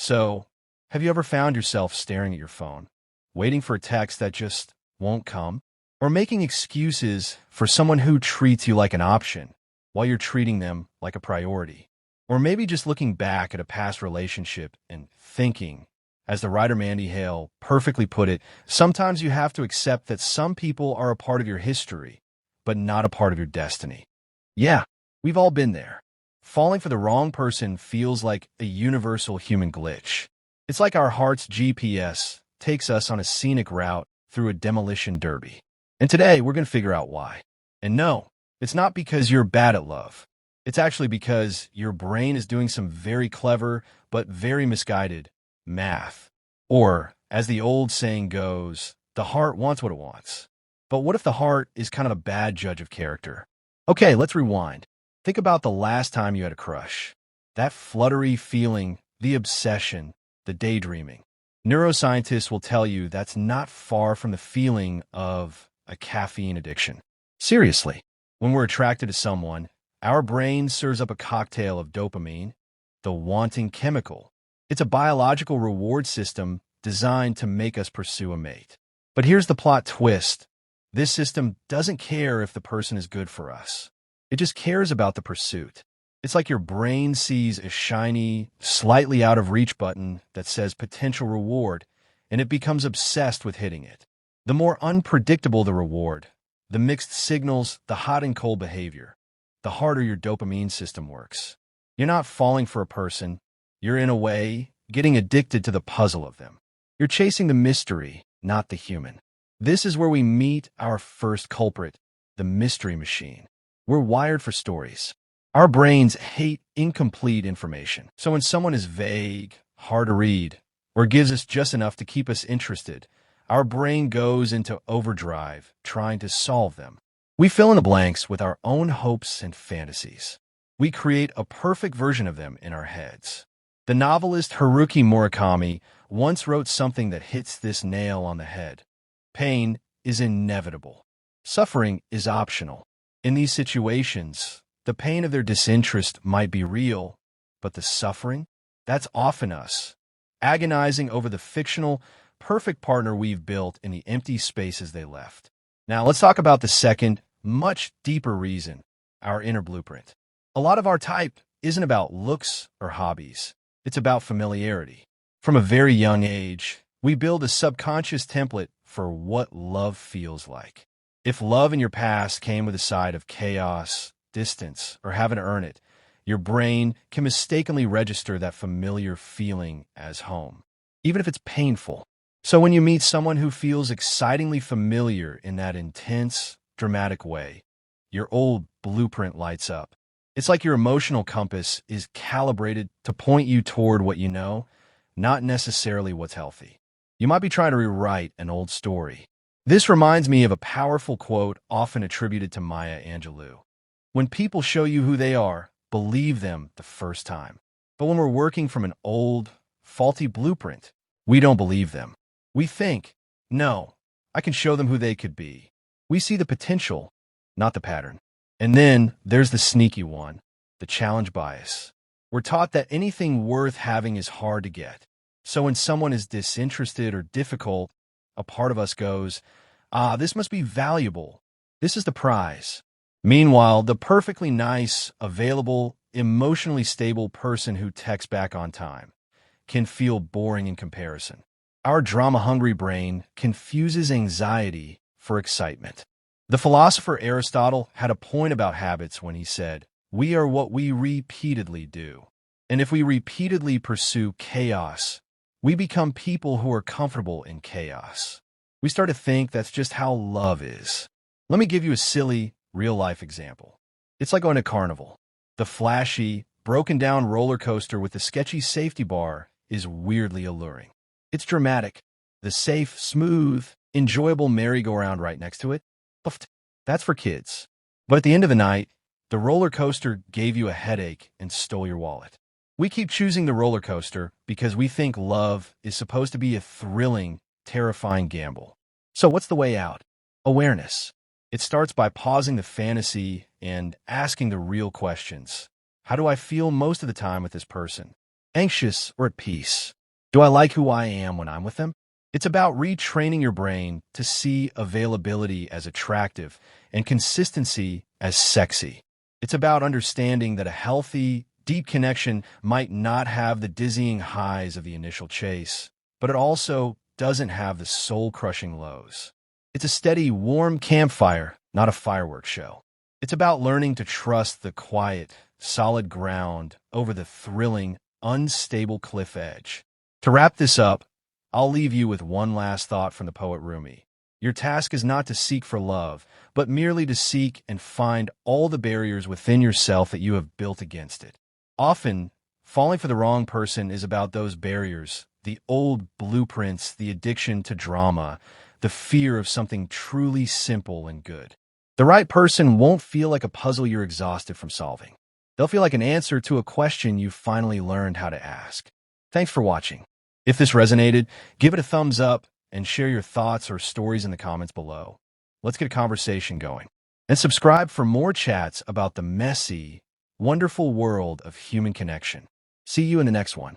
So, have you ever found yourself staring at your phone, waiting for a text that just won't come? Or making excuses for someone who treats you like an option while you're treating them like a priority? Or maybe just looking back at a past relationship and thinking, as the writer Mandy Hale perfectly put it, sometimes you have to accept that some people are a part of your history, but not a part of your destiny. Yeah, we've all been there. Falling for the wrong person feels like a universal human glitch. It's like our heart's GPS takes us on a scenic route through a demolition derby. And today, we're going to figure out why. And no, it's not because you're bad at love. It's actually because your brain is doing some very clever but very misguided math. Or, as the old saying goes, the heart wants what it wants. But what if the heart is kind of a bad judge of character? Okay, let's rewind. Think about the last time you had a crush. That fluttery feeling, the obsession, the daydreaming. Neuroscientists will tell you that's not far from the feeling of a caffeine addiction. Seriously, when we're attracted to someone, our brain serves up a cocktail of dopamine, the wanting chemical. It's a biological reward system designed to make us pursue a mate. But here's the plot twist. This system doesn't care if the person is good for us. It just cares about the pursuit. It's like your brain sees a shiny, slightly out of reach button that says potential reward, and it becomes obsessed with hitting it. The more unpredictable the reward, the mixed signals, the hot and cold behavior, the harder your dopamine system works. You're not falling for a person. You're, in a way, getting addicted to the puzzle of them. You're chasing the mystery, not the human. This is where we meet our first culprit, the mystery machine. We're wired for stories. Our brains hate incomplete information. So when someone is vague, hard to read, or gives us just enough to keep us interested, our brain goes into overdrive trying to solve them. We fill in the blanks with our own hopes and fantasies. We create a perfect version of them in our heads. The novelist Haruki Murakami once wrote something that hits this nail on the head. Pain is inevitable. Suffering is optional. In these situations, the pain of their disinterest might be real, but the suffering, that's often us, agonizing over the fictional, perfect partner we've built in the empty spaces they left. Now, let's talk about the second, much deeper reason, our inner blueprint. A lot of our type isn't about looks or hobbies. It's about familiarity. From a very young age, we build a subconscious template for what love feels like. If love in your past came with a side of chaos, distance, or having to earn it, your brain can mistakenly register that familiar feeling as home, even if it's painful. So when you meet someone who feels excitingly familiar in that intense, dramatic way, your old blueprint lights up. It's like your emotional compass is calibrated to point you toward what you know, not necessarily what's healthy. You might be trying to rewrite an old story. This reminds me of a powerful quote often attributed to Maya Angelou. When people show you who they are, believe them the first time. But when we're working from an old, faulty blueprint, we don't believe them. We think, no, I can show them who they could be. We see the potential, not the pattern. And then there's the sneaky one, the challenge bias. We're taught that anything worth having is hard to get. So when someone is disinterested or difficult, a part of us goes, this must be valuable. This is the prize. Meanwhile, the perfectly nice, available, emotionally stable person who texts back on time can feel boring in comparison. Our drama-hungry brain confuses anxiety for excitement. The philosopher Aristotle had a point about habits when he said, "We are what we repeatedly do." And if we repeatedly pursue chaos, we become people who are comfortable in chaos. We start to think that's just how love is. Let me give you a silly, real-life example. It's like going to carnival. The flashy, broken-down roller coaster with the sketchy safety bar is weirdly alluring. It's dramatic. The safe, smooth, enjoyable merry-go-round right next to it, that's for kids. But at the end of the night, the roller coaster gave you a headache and stole your wallet. We keep choosing the roller coaster because we think love is supposed to be a thrilling, terrifying gamble. So what's the way out? Awareness. It starts by pausing the fantasy and asking the real questions. How do I feel most of the time with this person? anxious, or at peace? Do I like who I am when I'm with them? It's about retraining your brain to see availability as attractive and consistency as sexy. It's about understanding that a healthy, deep connection might not have the dizzying highs of the initial chase, but it also doesn't have the soul-crushing lows. It's a steady, warm campfire, not a fireworks show. It's about learning to trust the quiet, solid ground over the thrilling, unstable cliff edge. To wrap this up, I'll leave you with one last thought from the poet Rumi. Your task is not to seek for love, but merely to seek and find all the barriers within yourself that you have built against it. Often, falling for the wrong person is about those barriers, the old blueprints, the addiction to drama, the fear of something truly simple and good. The right person won't feel like a puzzle you're exhausted from solving. They'll feel like an answer to a question you've finally learned how to ask. Thanks for watching. If this resonated, give it a thumbs up and share your thoughts or stories in the comments below. Let's get a conversation going. And subscribe for more chats about the messy, wonderful world of human connection. See you in the next one.